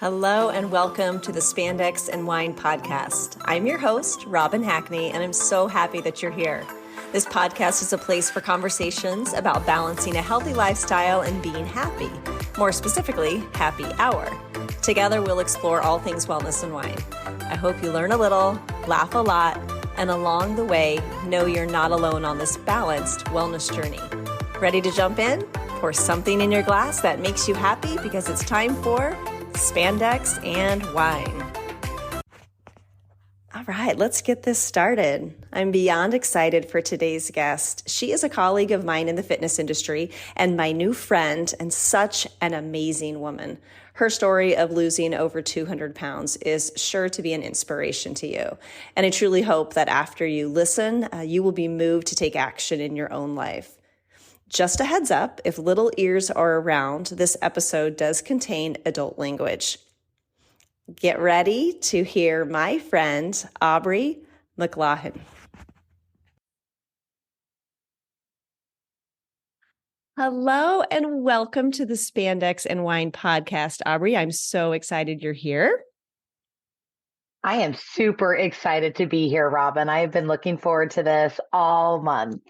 Hello and welcome to the Spandex and Wine podcast. I'm your host, Robin Hackney, and I'm so happy that you're here. This podcast is a place for conversations about balancing a healthy lifestyle and being happy, more specifically, happy hour. Together, we'll explore all things wellness and wine. I hope you learn a little, laugh a lot, and along the way, know you're not alone on this balanced wellness journey. Ready to jump in? Pour something in your glass that makes you happy because it's time for Spandex and Wine. All right, let's get this started. I'm beyond excited for today's guest. She is a colleague of mine in the fitness industry and my new friend and such an amazing woman. Her story of losing over 200 pounds is sure to be an inspiration to you. And I truly hope that after you listen, you will be moved to take action in your own life. Just a heads up, if little ears are around, this episode does contain adult language. Get ready to hear my friend, Aubrey McLawhon. Hello and welcome to the Spandex and Wine podcast, Aubrey. I'm so excited you're here. I am super excited to be here, Robin. I have been looking forward to this all month.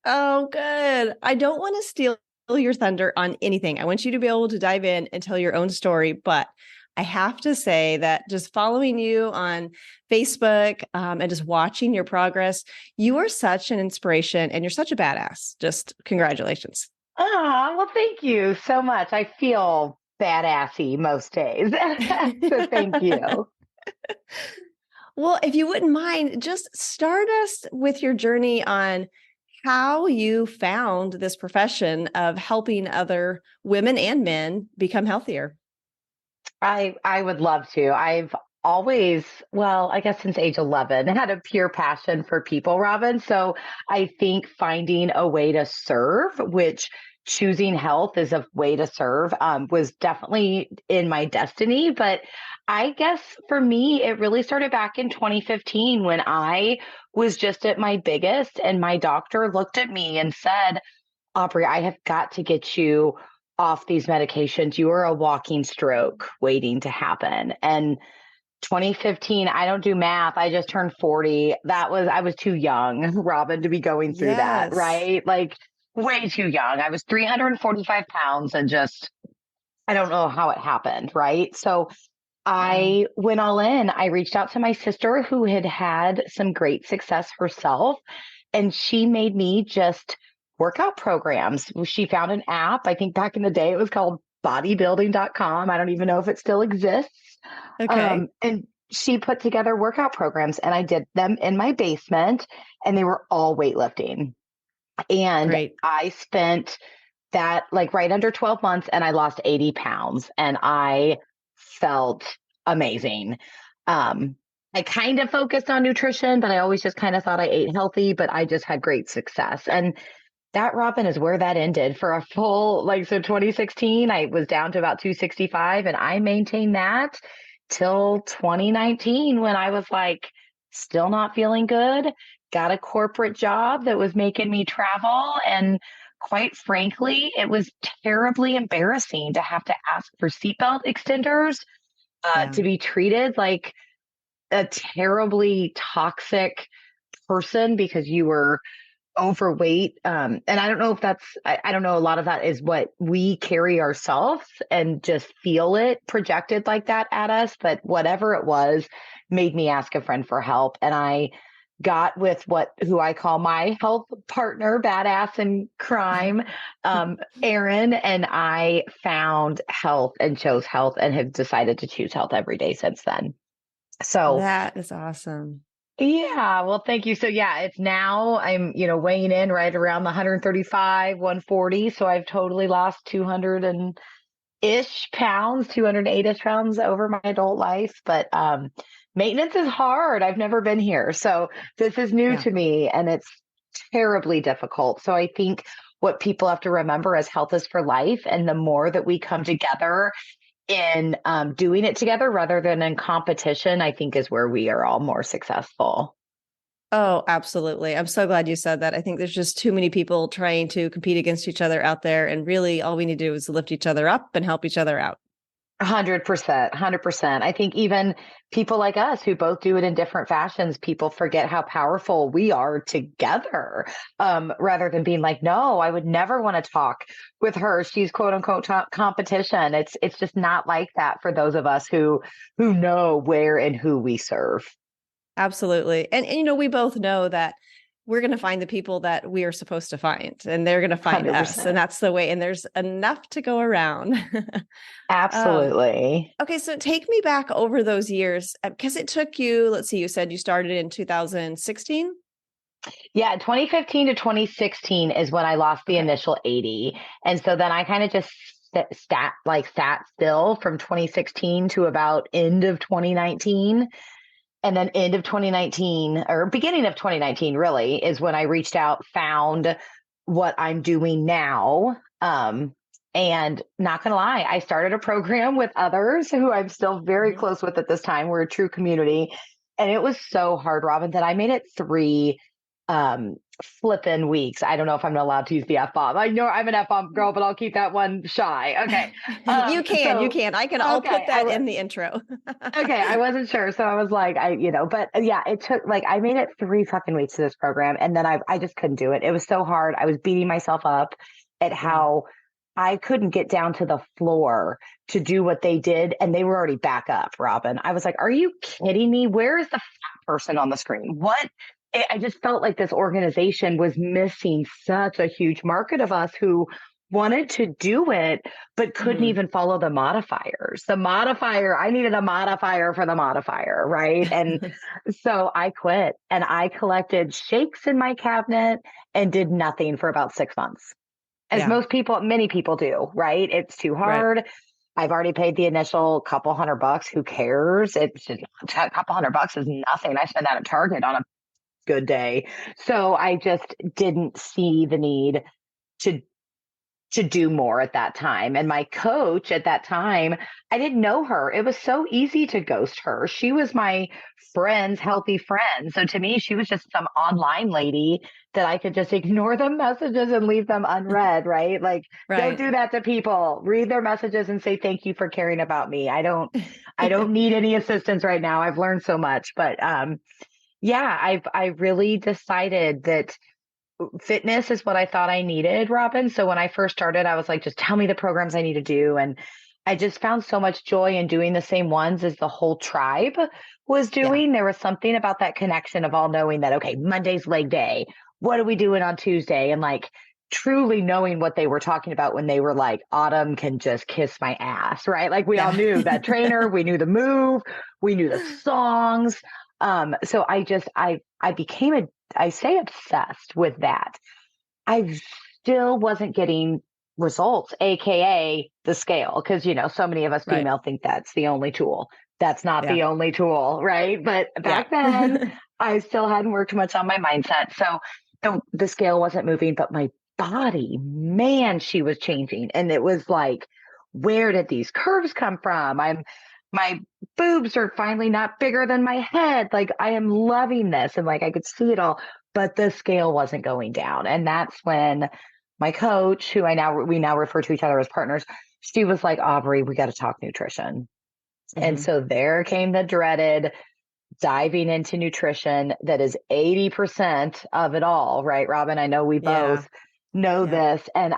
Oh, good. I don't want to steal your thunder on anything. I want you to be able to dive in and tell your own story, but I have to say that just following you on Facebook and just watching your progress, you are such an inspiration and you're such a badass. Just congratulations. Oh, well, thank you so much. I feel badassy most days. So thank you. Well, if you wouldn't mind, just start us with your journey on how you found this profession of helping other women and men become healthier. I would love to. I've always, well, I guess since age 11, had a pure passion for people, Robin. So I think finding a way to serve, which choosing health is a way to serve, was definitely in my destiny. But I guess for me, it really started back in 2015 when I was just at my biggest and my doctor looked at me and said, Aubrey, I have got to get you off these medications. You are a walking stroke waiting to happen. And 2015, I don't do math. I just turned 40. I was too young, Robin, to be going through that, right? Like way too young. I was 345 pounds and just, I don't know how it happened, right? So I went all in. I reached out to my sister who had had some great success herself, and she made me just workout programs. She found an app. I think back in the day it was called bodybuilding.com. I don't even know if it still exists. Okay. And she put together workout programs and I did them in my basement and they were all weightlifting. And Great. I spent that like right under 12 months and I lost 80 pounds and I felt amazing. I kind of focused on nutrition, but I always just kind of thought I ate healthy, but I just had great success. And that, Robin, is where that ended for a full, so 2016, I was down to about 265 and I maintained that till 2019 when I was like, still not feeling good, got a corporate job that was making me travel. And quite frankly, it was terribly embarrassing to have to ask for seatbelt extenders, to be treated like a terribly toxic person because you were overweight. And I don't know if I don't know. A lot of that is what we carry ourselves and just feel it projected like that at us. But whatever it was made me ask a friend for help. And I got with who I call my health partner, badass in crime, Erin, and I found health and chose health and have decided to choose health every day since then. So that is awesome. Yeah, well, thank you. So yeah, it's now I'm, weighing in right around the 135, 140. So I've totally lost 200-ish pounds, 208-ish pounds over my adult life. But maintenance is hard. I've never been here. So this is new to me and it's terribly difficult. So I think what people have to remember is health is for life. And the more that we come together in doing it together rather than in competition, I think is where we are all more successful. Oh, absolutely. I'm so glad you said that. I think there's just too many people trying to compete against each other out there. And really all we need to do is lift each other up and help each other out. 100%, 100%. I think even people like us who both do it in different fashions, people forget how powerful we are together. Rather than being like, no, I would never want to talk with her. She's quote unquote competition. It's just not like that for those of us who know where and who we serve. Absolutely. And you know, we both know that we're going to find the people that we are supposed to find, and they're going to find us. And 100%. that's the way. And there's enough to go around. um, Absolutely. okay. So take me back over those years, because it took you, let's see, you said you started in 2016. Yeah, 2015 to 2016 is when I lost the Okay. initial 80. And so then I kind of just sat still from 2016 to about end of 2019. And then end of 2019 or beginning of 2019 really is when I reached out, found what I'm doing now. And not gonna lie, I started a program with others who I'm still very Mhm. close with at this time. We're a true community. And it was so hard, Robin, that I made it three flippin' weeks. I don't know if I'm allowed to use the F bomb. I know I'm an F bomb girl, but I'll keep that one shy. Okay. You So can. I'll okay, put that in the intro. okay, I wasn't sure. So I was like, but yeah, it took like I made it 3 fucking weeks to this program and then I just couldn't do it. It was so hard. I was beating myself up at Yeah. how I couldn't get down to the floor to do what they did and they were already back up, Robin. I was like, are you kidding me? Where is the fat person on the screen? I just felt like this organization was missing such a huge market of us who wanted to do it but couldn't Mhm. even follow the modifiers. The modifier, I needed a modifier for the modifier, right? And so I quit and I collected shakes in my cabinet and did nothing for about 6 months. As Yeah. many people do, right? It's too Right. hard. I've already paid the initial couple $100. Who cares? It's just, a couple $100 is nothing. I spend that at Target on a good day. So I just didn't see the need to do more at that time. And my coach at that time, I didn't know her. It was so easy to ghost her. She was my friend's healthy friend. So to me, she was just some online lady that I could just ignore the messages and leave them unread, right? Like, don't Right. do that to people. Read their messages and say thank you for caring about me. I don't need any assistance right now. I've learned so much. But yeah, I really decided that fitness is what I thought I needed, Robin. So when I first started, I was like, just tell me the programs I need to do. And I just found so much joy in doing the same ones as the whole tribe was Yeah. doing. There was something about that connection of all knowing that, okay, Monday's leg day. What are we doing on Tuesday? And like truly knowing what they were talking about when they were like, Autumn can just kiss my ass, right? Like we all Yeah. knew that trainer, we knew the move, we knew the songs. So I became I stay obsessed with that. I still wasn't getting results, AKA the scale, because, so many of us Right. female think that's the only tool. That's not Yeah. the only tool, right? But Yeah. back then, I still hadn't worked much on my mindset. So the scale wasn't moving, but my body, man, she was changing. And it was like, where did these curves come from? My boobs are finally not bigger than my head. Like I am loving this. And like I could see it all, but the scale wasn't going down. And that's when my coach, who we now refer to each other as partners, she was like, Aubrey, we got to talk nutrition. And Mhm. so there came the dreaded diving into nutrition that is 80% of it all, right, Robin? I know we Yeah. both know Yeah. this. And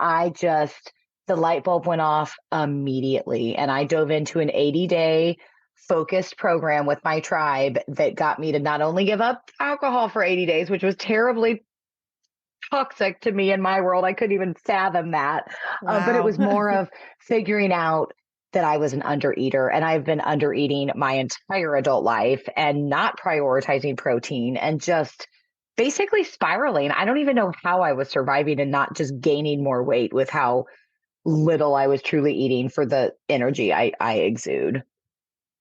the light bulb went off immediately. And I dove into an 80-day focused program with my tribe that got me to not only give up alcohol for 80 days, which was terribly toxic to me in my world. I couldn't even fathom that. But it Wow. was more of figuring out that I was an undereater and I've been undereating my entire adult life and not prioritizing protein and just basically spiraling. I don't even know how I was surviving and not just gaining more weight with how little I was truly eating for the energy I exude.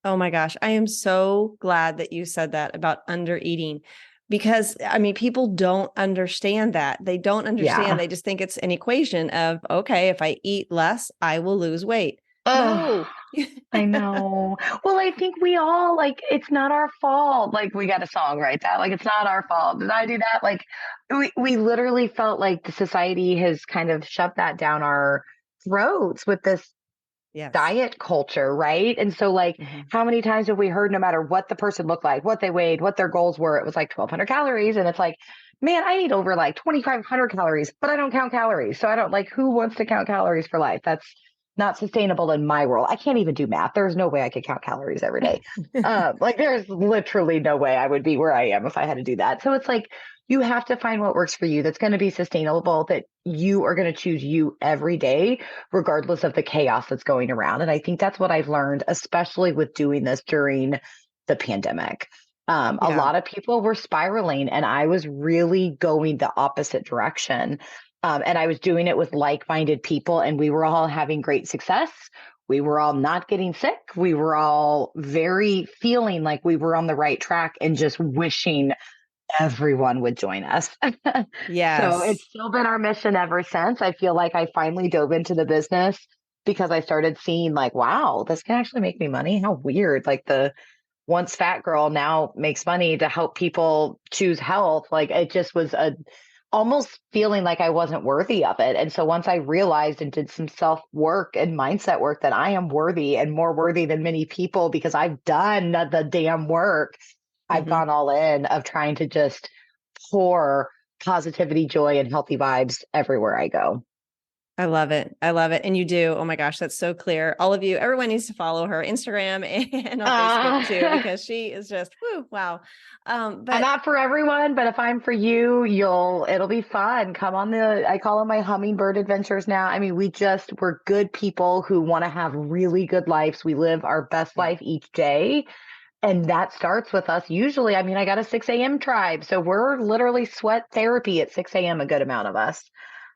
Oh my gosh. I am so glad that you said that about under eating, because I mean, people don't understand that. They don't understand. Yeah. They just think it's an equation of, okay, if I eat less, I will lose weight. Ugh. No. I know. Well, I think we all like it's not our fault. Like we got a song right that like it's not our fault. Did I do that? Like we literally felt like the society has kind of shoved that down our throats with this Yes. diet culture, right? And so, like, Hmm. how many times have we heard, no matter what the person looked like, what they weighed, what their goals were, it was like 1,200 calories. And it's like, man, I eat over like 2,500 calories, but I don't count calories. So I don't, like, who wants to count calories for life? That's not sustainable in my world. I can't even do math. There's no way I could count calories every day. Like, there's literally no way I would be where I am if I had to do that. So it's like, you have to find what works for you that's going to be sustainable, that you are going to choose you every day, regardless of the chaos that's going around. And I think that's what I've learned, especially with doing this during the pandemic. A Yeah. lot of people were spiraling, and I was really going the opposite direction. And I was doing it with like minded people, and we were all having great success. We were all not getting sick. We were all very feeling like we were on the right track and just wishing everyone would join us. So it's Yes. still been our mission ever since. I feel like I finally dove into the business because I started seeing, like, wow, this can actually make me money. How weird. Like, the once fat girl now makes money to help people choose health. Like, it just was a almost feeling like I wasn't worthy of it. And so once I realized and did some self work and mindset work that I am worthy and more worthy than many people because I've done the damn work, I've Hmm. gone all in of trying to just pour positivity, joy, and healthy vibes everywhere I go. I love it. I love it. And you do. Oh my gosh, that's so clear. All of you, everyone needs to follow her Instagram and on Facebook too, Uh, because she is just, whoo, wow. I'm But not for everyone, but if I'm for you, it'll be fun. Come on I call them my hummingbird adventures now. I mean, we're good people who want to have really good lives. We live our best yeah, life each day. And that starts with us. Usually, I mean, I got a 6 a.m. tribe. So we're literally sweat therapy at 6 a.m., a good amount of us.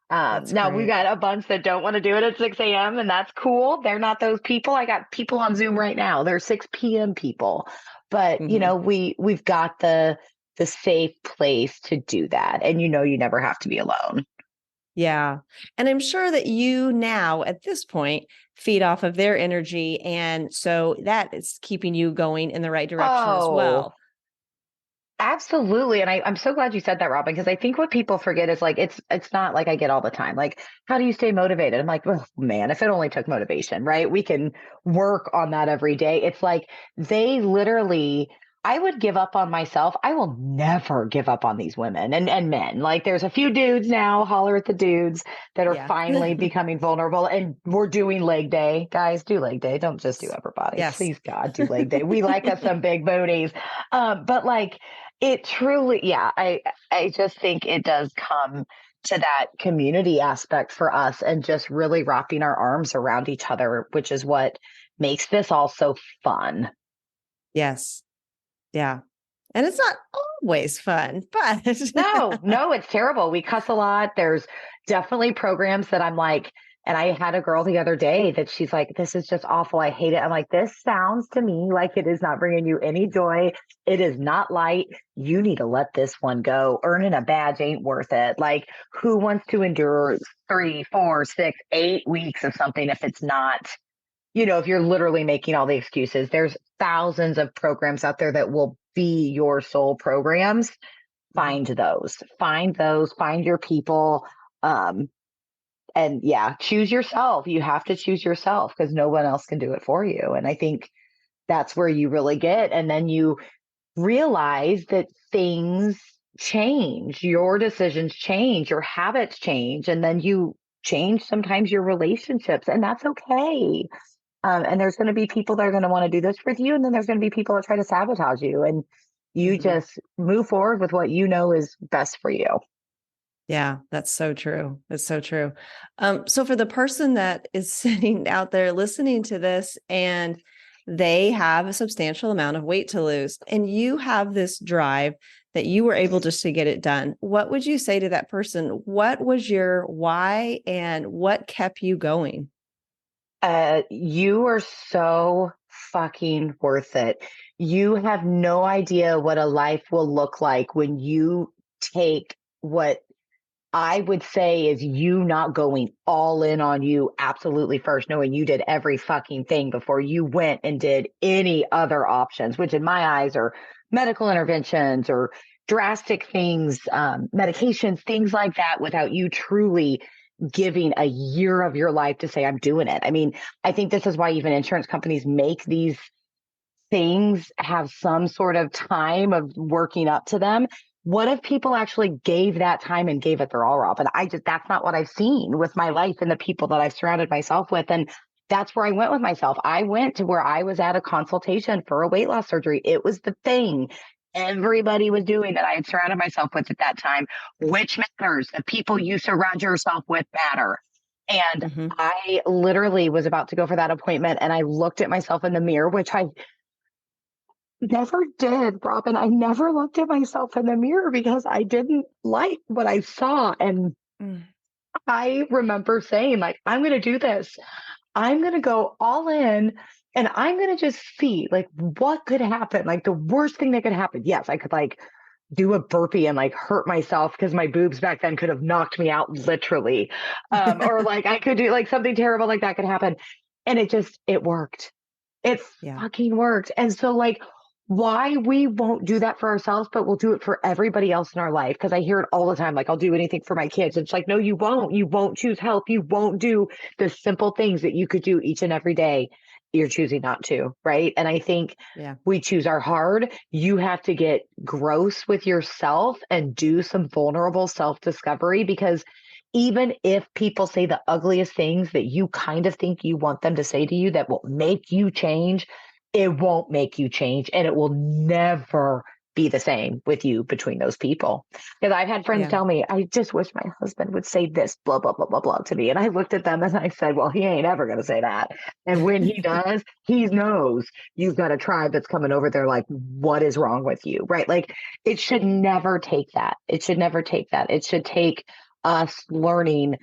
that's Now we great. got a bunch that don't want to do it at 6 a.m. and that's cool. They're not those people. I got people on Zoom right now. They're 6 p.m. people. But Hmm. we've got the safe place to do that. And you never have to be alone. Yeah. And I'm sure that you now at this point feed off of their energy. And so that is keeping you going in the right direction as Oh, well. absolutely. And I'm so glad you said that, Robin, because I think what people forget is, like, it's not like I get all the time. Like, how do you stay motivated? I'm like, oh man, if it only took motivation, right? We can work on that every day. It's like they literally, I would give up on myself. I will never give up on these women and men. Like, there's a few dudes now, holler at the dudes that are Yeah. finally becoming vulnerable. And we're doing leg day. Guys, do leg day. Don't just do upper body. Yes. Please, God, do leg day. We like us some big booties. But like, it truly, yeah, I just think it does come to that community aspect for us and just really wrapping our arms around each other, which is what makes this all so fun. Yes. Yeah. And it's not always fun, but No, no, it's terrible. We cuss a lot. There's definitely programs that I'm like, and I had a girl the other day that she's like, this is just awful. I hate it. I'm like, this sounds to me like it is not bringing you any joy. It is not light. You need to let this one go. Earning a badge ain't worth it. Like, who wants to endure 3, 4, 6, 8 weeks of something if it's not, if you're literally making all the excuses? There's thousands of programs out there that will be your soul programs. Mhm. Find your people. Um, and yeah, choose yourself. You have to choose yourself because no one else can do it for you. And I think that's where you really get. And then you realize that things change, your decisions change, your habits change, and then you change sometimes your relationships, and that's okay. And there's going to be people that are going to want to do this with you, and then there's going to be people that try to sabotage you. And you Mhm. just move forward with what you know is best for you. Yeah, that's so true. That's so true. So for the person that is sitting out there listening to this and they have a substantial amount of weight to lose, and you have this drive that you were able just to get it done, what would you say to that person? What was your why and what kept you going? You are so fucking worth it. You have no idea what a life will look like when you take what I would say is you not going all in on you absolutely first, knowing you did every fucking thing before you went and did any other options, which in my eyes are medical interventions or drastic things, medications, things like that, without you truly giving a year of your life to say, I'm doing it. I mean, I think this is why even insurance companies make these things have some sort of time of working up to them. What if people actually gave that time and gave it their all, Rob? And that's not what I've seen with my life and the people that I've surrounded myself with. And that's where I went with myself. I went to where I was at a consultation for a weight loss surgery. It was the thing everybody was doing that I had surrounded myself with at that time, which matters. The people you surround yourself with matter. And Mm-hmm. I literally was about to go for that appointment and I looked at myself in the mirror, which I never did, Robin. I never looked at myself in the mirror because I didn't like what I saw. And Mm. I remember saying, like, I'm going to do this. I'm going to go all in and I'm going to just see, like, what could happen. Like, the worst thing that could happen. Yes, I could, like, do a burpee and, like, hurt myself because my boobs back then could have knocked me out literally. Or, like, I could do, like, something terrible like that could happen. And it worked. It Yeah. fucking worked. And so, like, why we won't do that for ourselves, but we'll do it for everybody else in our life. Because I hear it all the time, like, I'll do anything for my kids. It's like, no, you won't. You won't choose health. You won't do the simple things that you could do each and every day. You're choosing not to, right? And I think Yeah. we choose our hard. You have to get gross with yourself and do some vulnerable self discovery because even if people say the ugliest things that you kind of think you want them to say to you that will make you change, it won't make you change and it will never be the same with you between those people. Because I've had friends Yeah. tell me, I just wish my husband would say this, blah, blah, blah, blah, blah to me. And I looked at them and I said, well, he ain't ever going to say that. And when he does, he knows you've got a tribe that's coming over there like, what is wrong with you? Right? Like, it should never take that. It should never take that. It should take us learning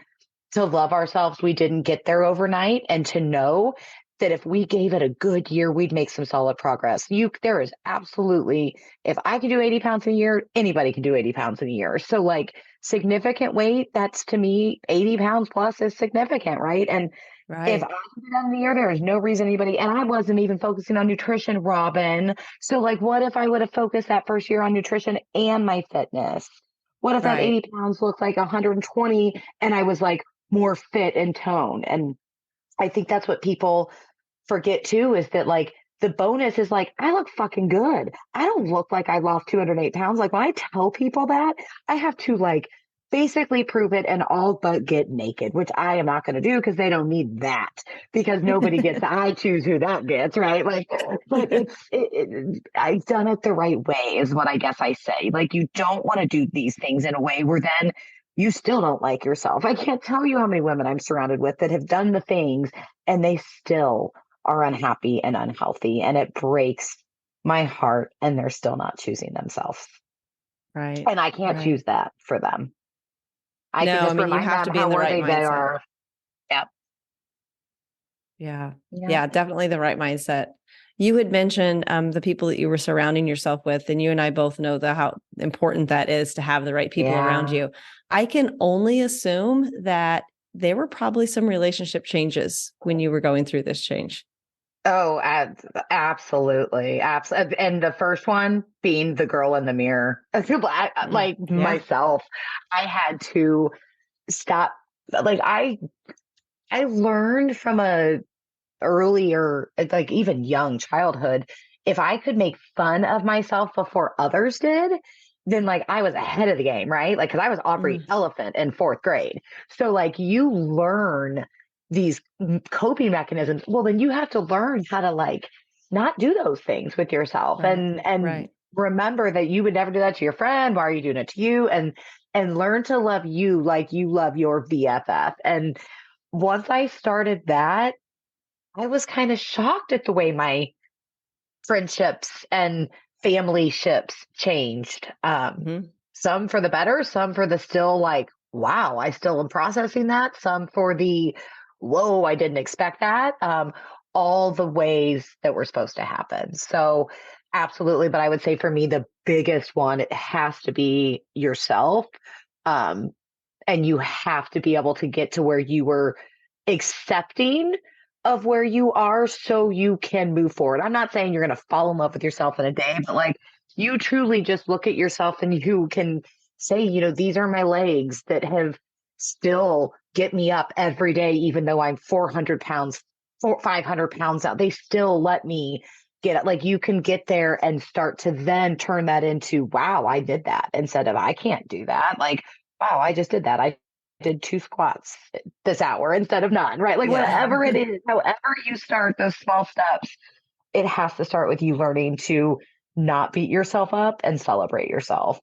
to love ourselves. We didn't get there overnight and to know that if we gave it a good year, we'd make some solid progress. There is absolutely, if I can do 80 pounds in a year, anybody can do 80 pounds in a year. So like significant weight, that's to me, 80 pounds plus is significant, right? And if I Right. can do that in a year, there is no reason anybody, and I wasn't even focusing on nutrition, Robin. So like, what if I would have focused that first year on nutrition and my fitness? What if that Right. 80 pounds looked like 120 and I was like more fit and toned? And I think that's what people forget too is that like the bonus is like, I look fucking good. I don't look like I lost 208 pounds. Like when I tell people that, I have to like basically prove it and all but get naked, which I am not going to do because they don't need that because nobody gets, I choose who that gets, right? Like, but I've done it the right way is what I guess I say. Like, you don't want to do these things in a way where then you still don't like yourself. I can't tell you how many women I'm surrounded with that have done the things and they still are unhappy and unhealthy. And it breaks my heart and they're still not choosing themselves. Right. And I can't Right. choose that for them. I can No, I just mean, you remind have them to be how in the right worthy they mindset. are. Yep. Yeah. Yep. Yeah, definitely the right mindset. You had mentioned the people that you were surrounding yourself with, and you and I both know how important that is to have the right people around Yeah. you. I can only assume that there were probably some relationship changes when you were going through this change. Oh, absolutely. Absolutely. And the first one being the girl in the mirror, like Yeah. myself, I had to stop. Like I learned from a earlier, like even young childhood, if I could make fun of myself before others did, then like I was ahead of the game, right? Like, cause I was Aubrey Mm, Elephant in fourth grade. So like you learn these coping mechanisms. Well, then you have to learn how to like not do those things with yourself right. and Right. remember that you would never do that to your friend. Why are you doing it to you? And learn to love you like you love your BFF. And once I started that, I was kind of shocked at the way my friendships and family ships changed. Hmm. Some for the better, some for the still like, wow, I still am processing that. Some for the, whoa, I didn't expect that. All the ways that were supposed to happen. So, absolutely. But I would say for me, the biggest one, it has to be yourself. Um, and you have to be able to get to where you were accepting of where you are so you can move forward. I'm not saying you're going to fall in love with yourself in a day, but like you truly just look at yourself and you can say, these are my legs that have still get me up every day, even though I'm 400 pounds, 500 pounds out. They still let me get it. Like you can get there and start to then turn that into, wow, I did that, instead of I can't do that. Like, wow, I just did that. I did 2 squats this hour instead of none, right? Like Yeah. whatever it is, however you start those small steps, it has to start with you learning to not beat yourself up and celebrate yourself.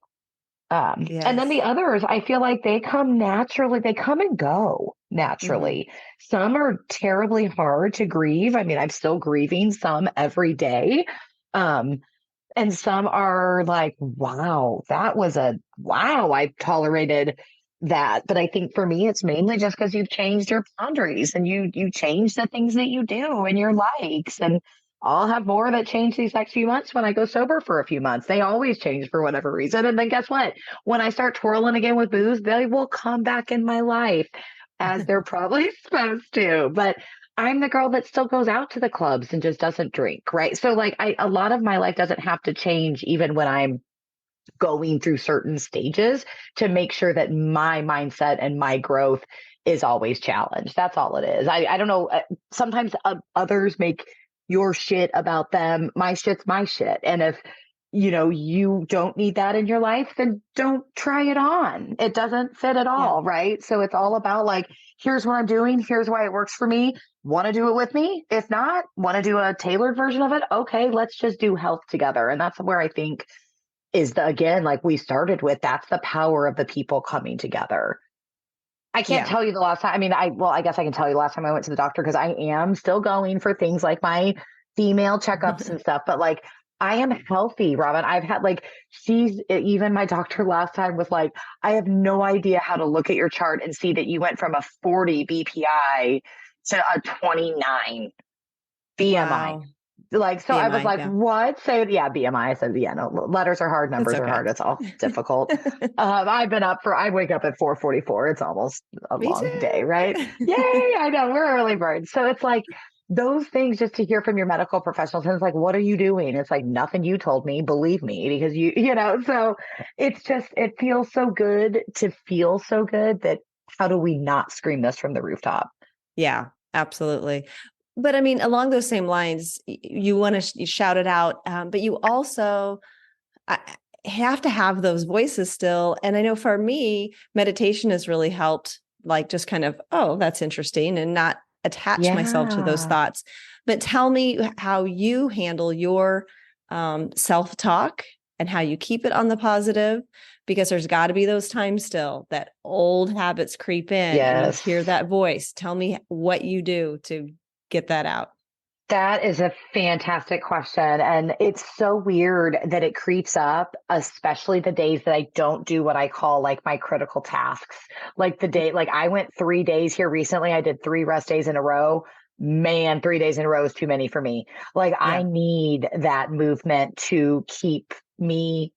And then the Yes. others, I feel like they come naturally, they come and go Hmm. naturally. Some are terribly hard to grieve. I mean, I'm still grieving some every day. Um, and some are like, wow, that was a wow, I tolerated that. But I think for me, it's mainly just because you've changed your boundaries and you change the things that you do and your likes. And I'll have more that change these next few months when I go sober for a few months. They always change for whatever reason. And then guess what? When I start twirling again with booze, they will come back in my life as they're probably supposed to. But I'm the girl that still goes out to the clubs and just doesn't drink, right? So like a lot of my life doesn't have to change even when I'm going through certain stages to make sure that my mindset and my growth is always challenged. That's all it is. I don't know. Sometimes others make your shit about them. My shit's my shit. And if, you don't need that in your life, then don't try it on. It doesn't fit at Yeah. all. Right. So it's all about like, here's what I'm doing. Here's why it works for me. Want to do it with me? If not, want to do a tailored version of it? Okay, let's just do health together. And that's where I think is again, like we started with, that's the power of the people coming together. I can't Yeah. tell you the last time. I mean, I guess I can tell you the last time I went to the doctor because I am still going for things like my female checkups and stuff, but like I am healthy, Robin. I've had like, even my doctor last time was like, I have no idea how to look at your chart and see that you went from a 40 BPI to a 29 BMI. Wow. Like, so I was BMI. like, Yeah. what? Say, yeah, BMI. I said, yeah, no, letters are hard, That's numbers are okay. hard. It's all difficult. I wake up at 4:44. It's almost a Me long day, right? Yay. too. I know we're early birds. So it's like those things just to hear from your medical professionals. And it's like, what are you doing? It's like nothing you told me, believe me, because so it's just, it feels so good to feel so good that how do we not scream this from the rooftop? Yeah, absolutely. But I mean, along those same lines, you want to shout it out, but you also uh, have to have those voices still. And I know for me, meditation has really helped, like just kind of, oh, that's interesting, and not attach myself to those Yeah. thoughts. But tell me how you handle your self talk and how you keep it on the positive, because there's got to be those times still that old habits creep in and you Yes. hear that voice. Tell me what you do to get that out. That is a fantastic question. And it's so weird that it creeps up, especially the days that I don't do what I call like my critical tasks. Like the day, like I went 3 days here recently. I did 3 rest days in a row. Man, 3 days in a row is too many for me. Like I Yeah. need that movement to keep me.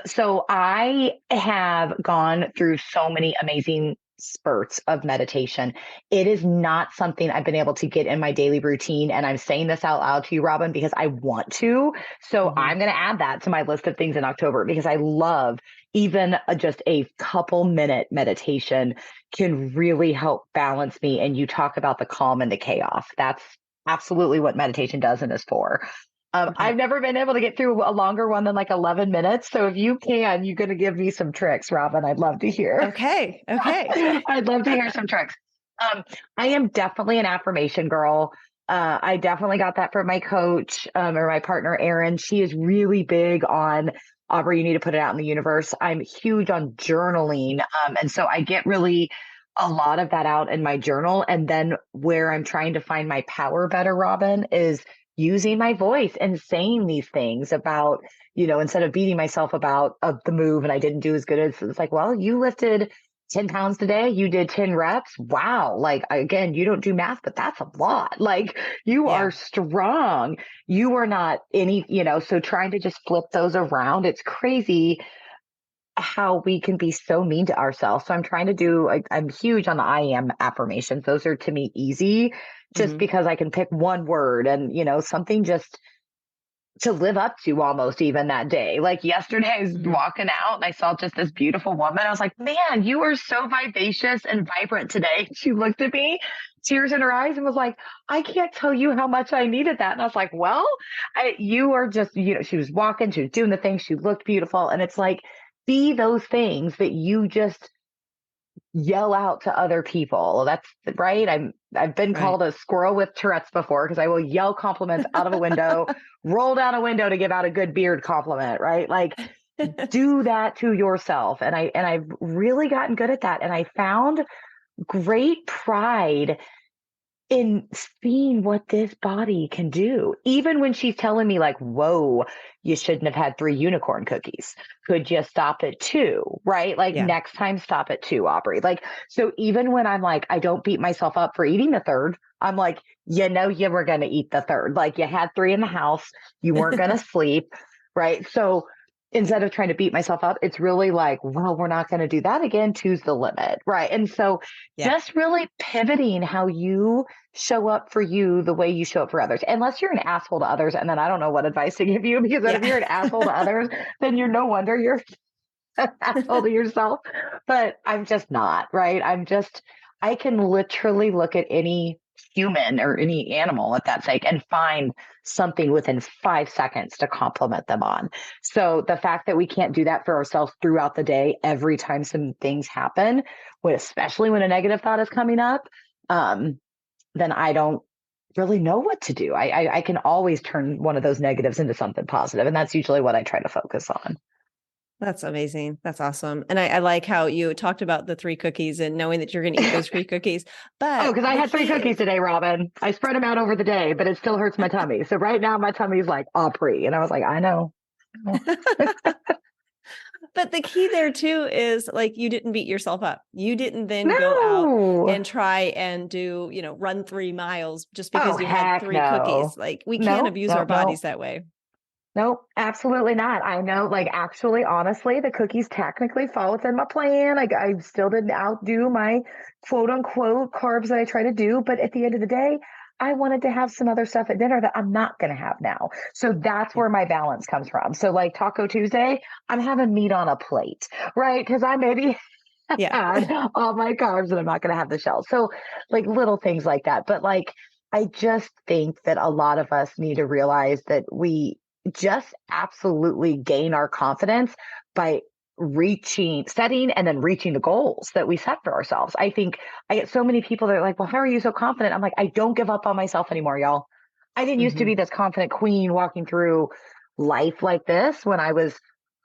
So I have gone through so many amazing spurts of meditation. It is not something I've been able to get in my daily routine. And I'm saying this out loud to you, Robin, because I want to. So Mm-hmm. I'm going to add that to my list of things in October because I love even just a couple minute meditation can really help balance me. And you talk about the calm and the chaos. That's absolutely what meditation does and is for. I've Okay. never been able to get through a longer one than like 11 minutes. So if you can, you're going to give me some tricks, Robin. I'd love to hear. Okay. Okay. I'd love to hear some tricks. Um, I am definitely an affirmation girl. I definitely got that from my coach or my partner, Erin. She is really big on Aubrey, you need to put it out in the universe. I'm huge on journaling. And so I get really a lot of that out in my journal. And then where I'm trying to find my power better, Robin, is using my voice and saying these things about, instead of beating myself about the move and I didn't do as good as it's like, well, you lifted 10 pounds today. You did 10 reps. Wow. Like, again, you don't do math, but that's a lot. Like, you are Yeah. strong. You are not so trying to just flip those around. It's crazy how we can be so mean to ourselves. So I'm trying to I'm huge on the I am affirmations. Those are to me easy just Mm-hmm. because I can pick one word and, something just to live up to almost even that day. Like yesterday, I was walking out and I saw just this beautiful woman. I was like, man, you are so vivacious and vibrant today. She looked at me, tears in her eyes, and was like, I can't tell you how much I needed that. And I was like, well, you are just, she was walking, she was doing the thing, she looked beautiful. And it's like, be those things that you just yell out to other people. That's right. I've been Right. called a squirrel with Tourette's before because I will yell compliments out of a window, roll down a window to give out a good beard compliment, right? Like do that to yourself. And I've really gotten good at that. And I found great pride in seeing what this body can do. Even when she's telling me like, whoa, you shouldn't have had 3 unicorn cookies. Could you stop at 2? Right? Like Yeah. next time, stop at 2, Aubrey. Like, so even when I'm like, I don't beat myself up for eating the third, I'm like, you were going to eat the third. Like you had 3 in the house. You weren't going to sleep. Right. So instead of trying to beat myself up, it's really like, well, we're not going to do that again. Two's the limit. Right. And so Yeah. just really pivoting how you show up for you the way you show up for others. Unless you're an asshole to others, and then I don't know what advice to give you because then if you're an Yeah. asshole to others, then you're no wonder you're an asshole to yourself. But I'm just not, right? I can literally look at any human or any animal at that sake and find something within 5 seconds to compliment them on. So the fact that we can't do that for ourselves throughout the day, every time some things happen, especially when a negative thought is coming up, then I don't really know what to do. I can always turn one of those negatives into something positive, and that's usually what I try to focus on. That's amazing. That's awesome. And I like how you talked about the 3 cookies and knowing that you're going to eat those 3 cookies. Oh, But because I the had 3 cookies key, today, Robin. I spread them out over the day, but it still hurts my tummy. So right now my tummy's like Aubrey, and I was like, I know. but the key there too is like you didn't beat yourself up. You didn't then go out No. and try and do, run 3 miles just Oh, because you had heck 3 cookies. no. Like we can't No, abuse no, our bodies no. that way. Nope, absolutely not. I know, like, actually, honestly, the cookies technically fall within my plan. I still didn't outdo my quote unquote carbs that I try to do. But at the end of the day, I wanted to have some other stuff at dinner that I'm not going to have now. So that's Yeah. where my balance comes from. So, like Taco Tuesday, I'm having meat on a plate, right? Because I maybe Yeah. had all my carbs and I'm not going to have the shell. So, like, little things like that. But, like, I just think that a lot of us need to realize that we just absolutely gain our confidence by setting and then reaching the goals that we set for ourselves. I think I get so many people that are like, well, how are you so confident? I'm like, I don't give up on myself anymore, y'all. I didn't used to Hmm. be this confident queen walking through life like this when I was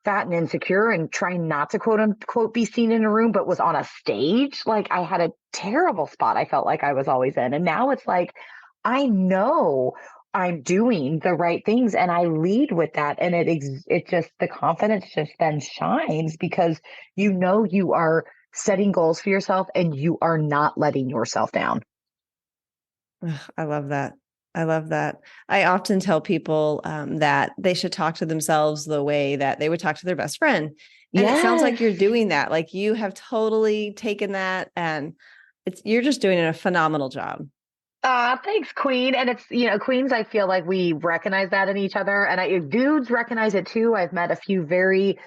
fat and insecure and trying not to quote unquote be seen in a room, but was on a stage. Like I had a terrible spot I felt like I was always in. And now it's like, I know I'm doing the right things and I lead with that. And it just, the confidence just then shines because you know you are setting goals for yourself and you are not letting yourself down. Ugh, I love that. I love that. I often tell people that they should talk to themselves the way that they would talk to their best friend. And it sounds like Yes. you're doing that. Like you have totally taken that and you're just doing a phenomenal job. Thanks, Queen. And it's, Queens, I feel like we recognize that in each other. And dudes recognize it too. I've met a few very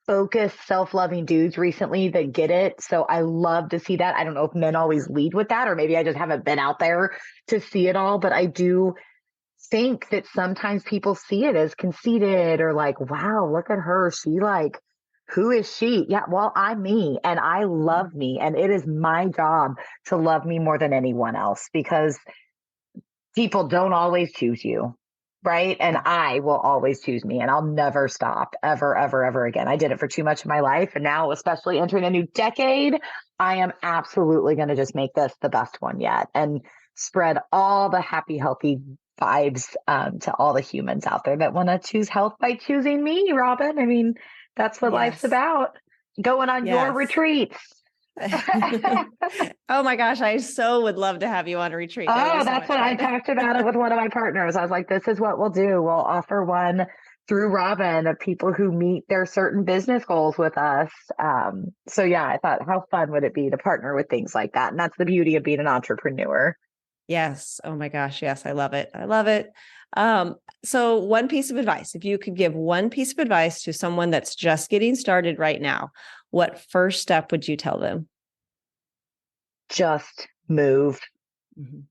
focused, self-loving dudes recently that get it. So I love to see that. I don't know if men always lead with that, or maybe I just haven't been out there to see it all, but I do think that sometimes people see it as conceited or like, wow, look at her. She like, who is she? Yeah, well, I'm me and I love me. And it is my job to love me more than anyone else because people don't always choose you. Right. And Yeah. I will always choose me and I'll never stop ever, ever, ever again. I did it for too much of my life. And now, especially entering a new decade, I am absolutely going to just make this the best one yet and spread all the happy, healthy vibes to all the humans out there that want to choose health by choosing me, Robin. I mean, that's what life's Yes. about. Going on your Yes. retreats. Oh my gosh, I so would love to have you on a retreat. That would be Oh, so that's much what I fun. talked about it with one of my partners. I was like, this is what we'll do. We'll offer one through Robin of people who meet their certain business goals with us. So yeah, I thought how fun would it be to partner with things like that? And that's the beauty of being an entrepreneur. Yes. Oh my gosh. Yes. I love it. I love it. So one piece of advice, if you could give one piece of advice to someone that's just getting started right now, what first step would you tell them? Just move. Mhm.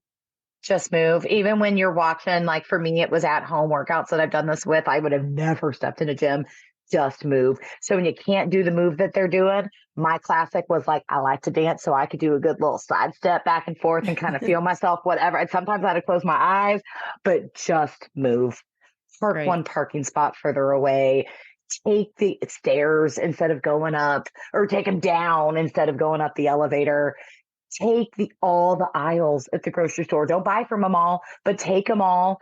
Just move. Even when you're watching, like for me, it was at home workouts that I've done this with. I would have never stepped in a gym. Just move. So when you can't do the move that they're doing, my classic was like, I like to dance, so I could do a good little side step back and forth and kind of feel myself, whatever. And sometimes I had to close my eyes, but just move. Park Great. one parking spot further away. Take the stairs instead of going up, or take them down instead of going up the elevator. Take all the aisles at the grocery store. Don't buy from them all, but take them all.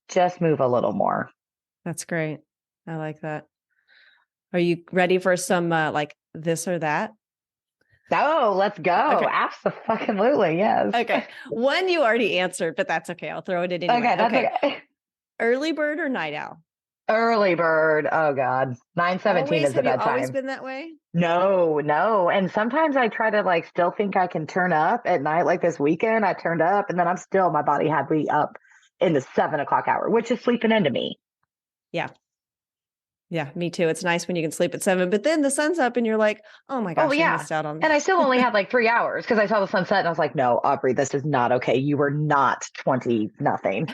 Just move a little more. That's great. I like that. Are you ready for some like this or that? Oh, let's go. Okay. Absolutely. Yes. Okay. One you already answered, but that's okay. I'll throw it in anyway. Okay. That's Okay. okay. Early bird or night owl? Early bird. Oh God. 9:17 Always. is the Have you always bedtime. been that way? No, no. And sometimes I try to like still think I can turn up at night. Like this weekend, I turned up and then my body had me up in the 7 o'clock hour, which is sleeping into me. Yeah. Yeah, me too. It's nice when you can sleep at 7, but then the sun's up and you're like, oh my Oh gosh, I yeah. missed out on. And I still only had like 3 hours because I saw the sunset and I was like, no, Aubrey, this is not okay. You were not 20 nothing.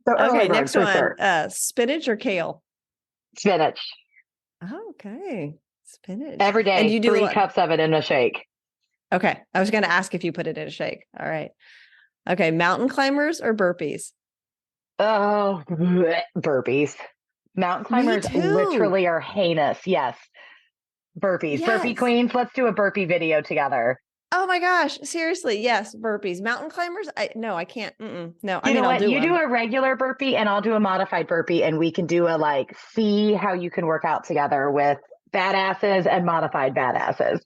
So early Okay, bird next for one. sure. Spinach or kale? Spinach. Oh, okay. Spinach. Every And day, you do a three lot. cups of it in a shake. Okay. I was going to ask if you put it in a shake. All right. Okay. Mountain climbers or burpees? Oh, bleh, burpees. Mountain Me climbers too. literally are heinous. Yes. Burpees. Burpee Yes. queens. Let's do a burpee video together. Oh my gosh. Seriously. Yes. Burpees. Mountain climbers. No, I can't. No, I You mean, know I'll what? do You do them. a regular burpee and I'll do a modified burpee and we can do a like, see how you can work out together with badasses and modified badasses.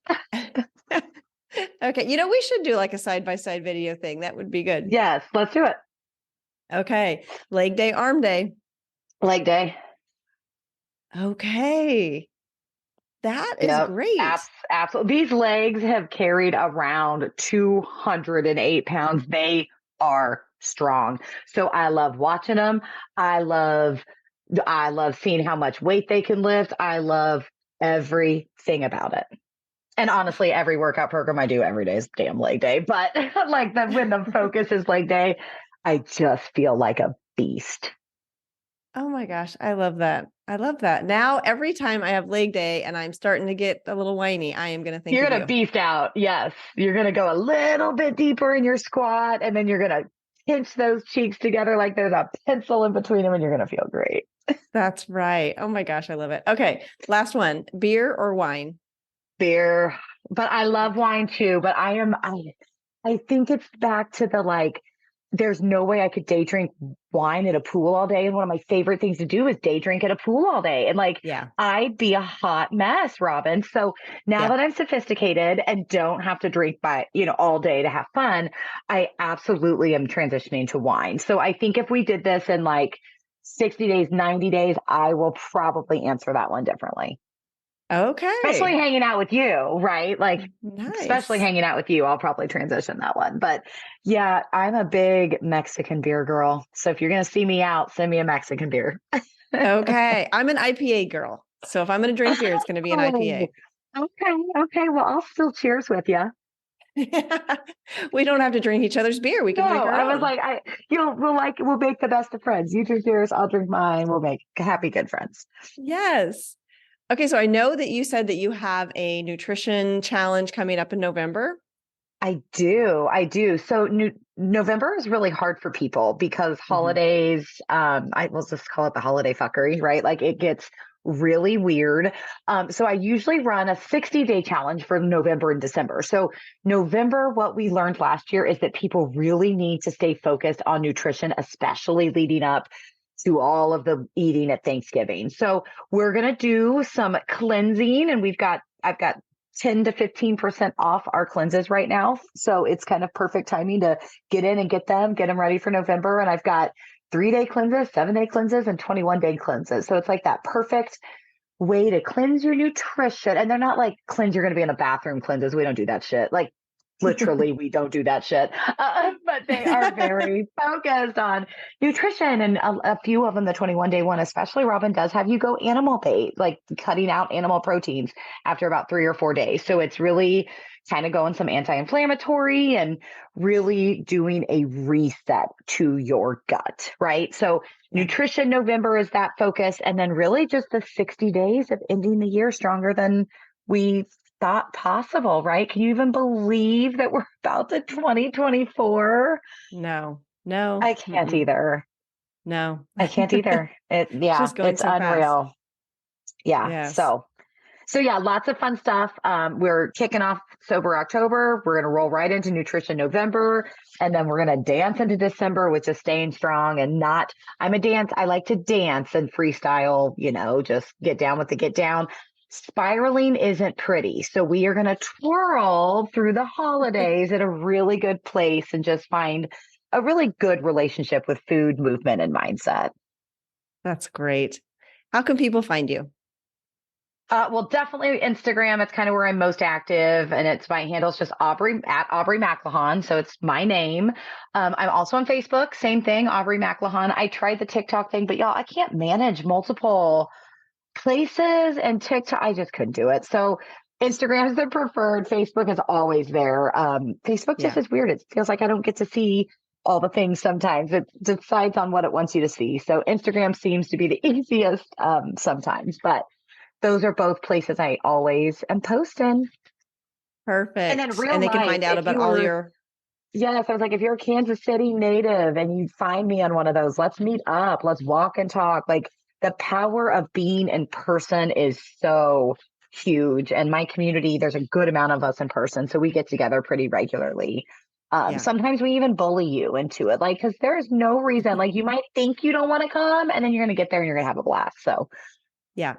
Okay. We should do like a side by side video thing. That would be good. Yes, let's do it. Okay. Leg day, arm day. Leg day. Okay. That is Yep. great. Absolutely. These legs have carried around 208 pounds. They are strong. So I love watching them. I love I love seeing how much weight they can lift. I love everything about it. And honestly, every workout program I do every day is damn leg day. But like when the focus is leg day, I just feel like a beast. Oh my gosh, I love that. I love that. Now, every time I have leg day and I'm starting to get a little whiny, I am going to think You're of going to you. beast out. Yes. You're going to go a little bit deeper in your squat and then you're going to pinch those cheeks together like there's a pencil in between them and you're going to feel great. That's right. Oh my gosh, I love it. Okay, last one. Beer or wine? Beer, but I love wine too, but I think it's back to the like there's no way I could day drink wine at a pool all day. And one of my favorite things to do is day drink at a pool all day. And like, Yeah. I'd be a hot mess, Robin. So now Yeah. that I'm sophisticated and don't have to drink all day to have fun, I absolutely am transitioning to wine. So I think if we did this in like 60 days, 90 days, I will probably answer that one differently. Especially Okay. hanging out with you, right? Like, especially Nice. hanging out with you, I'll probably transition that one. But yeah, I'm a big Mexican beer girl. So if you're going to see me out, send me a Mexican beer. Okay. I'm an IPA girl. So if I'm going to drink beer, it's going to be an Oh, IPA. okay. Okay. Well, I'll still cheers with you. We don't have to drink each other's beer. We No, can drink our I was own. like, we'll make the best of friends. You drink yours, I'll drink mine. We'll make happy, good friends. Yes. Okay. So I know that you said that you have a nutrition challenge coming up in November. I do. I do. So November is really hard for people because Mhm. holidays, I will just call it the holiday fuckery, right? Like it gets really weird. So I usually run a 60-day challenge for November and December. So November, what we learned last year is that people really need to stay focused on nutrition, especially leading up to all of the eating at Thanksgiving. So we're going to do some cleansing and I've got 10 to 15% off our cleanses right now. So it's kind of perfect timing to get in and get them ready for November. And I've got 3-day cleanses, 7-day cleanses, and 21-day cleanses. So it's like that perfect way to cleanse your nutrition. And they're not like cleanse, you're going to be in the bathroom cleanses. We don't do that shit. Like Literally, we don't do that shit. But they are very focused on nutrition. And a few of them, the 21-day one, especially, Robin, does have you go animal based, like cutting out animal proteins after about 3 or 4 days. So it's really kind of going some anti-inflammatory and really doing a reset to your gut, right? So Nutrition November is that focus. And then really just the 60 days of ending the year stronger than we thought possible, right? Can you even believe that we're about to 2024? No. I can't either. No. I can't either. Just going It's so unreal. fast. Yeah. Yes. So yeah, lots of fun stuff. We're kicking off Sober October. We're going to roll right into Nutrition November, and then we're going to dance into December with just staying strong and not, I like to dance and freestyle, just get down with the get down. Spiraling isn't pretty. So we are going to twirl through the holidays at a really good place and just find a really good relationship with food, movement, and mindset. That's great. How can people find you? Well, definitely Instagram. It's kind of where I'm most active, and my handle's just Aubrey McLawhon. So it's my name. I'm also on Facebook. Same thing, Aubrey McLawhon. I tried the TikTok thing, but y'all, I can't manage multiple places, and TikTok, I just couldn't do it. So Instagram is the preferred. Facebook is always there. Facebook just is weird. It feels like I don't get to see all the things sometimes. It decides on what it wants you to see. So Instagram seems to be the easiest sometimes, but those are both places I always am posting. Perfect. And then and they can find out about all your. Yes, I was like, if you're a Kansas City native and you find me on one of those, let's meet up. Let's walk and talk. Like, the power of being in person is so huge. And my community, there's a good amount of us in person. So we get together pretty regularly. Sometimes we even bully you into it. Like, because there's no reason, like, you might think you don't want to come, and then you're going to get there and you're going to have a blast. So yeah.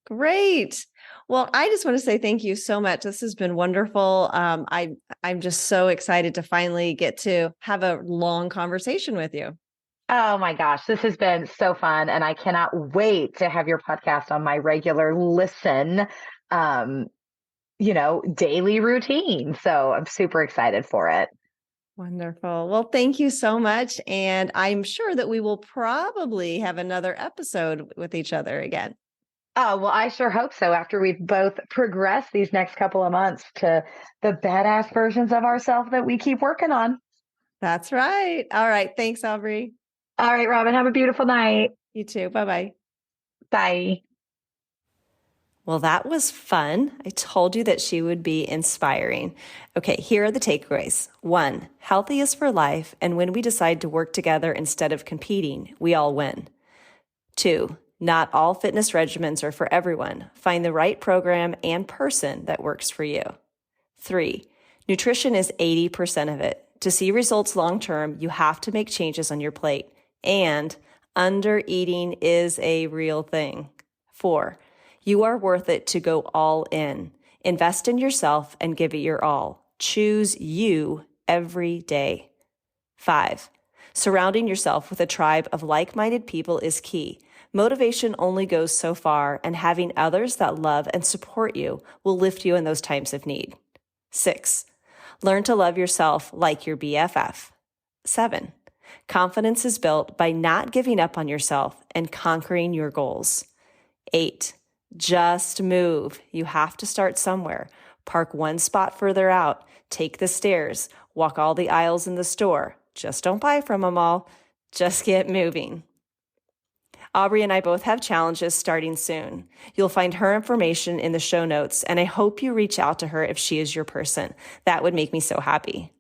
Great. Well, I just want to say thank you so much. This has been wonderful. I'm just so excited to finally get to have a long conversation with you. Oh my gosh, this has been so fun. And I cannot wait to have your podcast on my regular listen, daily routine. So I'm super excited for it. Wonderful. Well, thank you so much. And I'm sure that we will probably have another episode with each other again. Oh, well, I sure hope so, after we've both progressed these next couple of months to the badass versions of ourselves that we keep working on. That's right. All right. Thanks, Aubrey. All right, Robin, have a beautiful night. You too. Bye-bye. Bye. Well, that was fun. I told you that she would be inspiring. Okay, here are the takeaways. 1, healthy is for life, and when we decide to work together instead of competing, we all win. 2, not all fitness regimens are for everyone. Find the right program and person that works for you. 3, nutrition is 80% of it. To see results long-term, you have to make changes on your plate. And under-eating is a real thing. 4, you are worth it to go all in. Invest in yourself and give it your all. Choose you every day. 5, surrounding yourself with a tribe of like-minded people is key. Motivation only goes so far, and having others that love and support you will lift you in those times of need. 6, learn to love yourself like your BFF. 7, confidence is built by not giving up on yourself and conquering your goals. 8, just move. You have to start somewhere. Park one spot further out. Take the stairs. Walk all the aisles in the store. Just don't buy from them all. Just get moving. Aubrey and I both have challenges starting soon. You'll find her information in the show notes, and I hope you reach out to her if she is your person. That would make me so happy.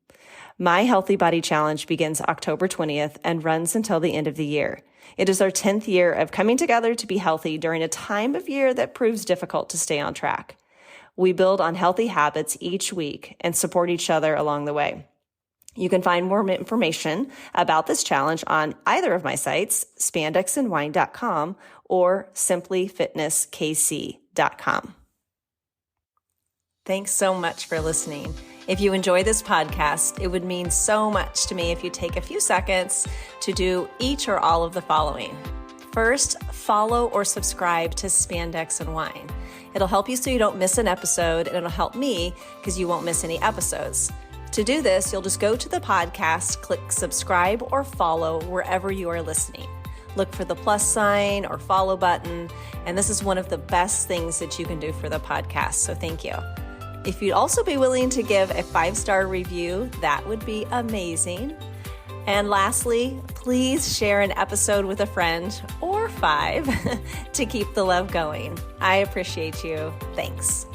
My Healthy Body Challenge begins October 20th and runs until the end of the year. It is our 10th year of coming together to be healthy during a time of year that proves difficult to stay on track. We build on healthy habits each week and support each other along the way. You can find more information about this challenge on either of my sites, spandexandwine.com or simplyfitnesskc.com. Thanks so much for listening. If you enjoy this podcast, it would mean so much to me if you take a few seconds to do each or all of the following. First, follow or subscribe to Spandex and Wine. It'll help you so you don't miss an episode, and it'll help me because you won't miss any episodes. To do this, you'll just go to the podcast, click subscribe or follow wherever you are listening. Look for the plus sign or follow button, and this is one of the best things that you can do for the podcast, so thank you. If you'd also be willing to give a 5-star review, that would be amazing. And lastly, please share an episode with a friend or 5 to keep the love going. I appreciate you. Thanks.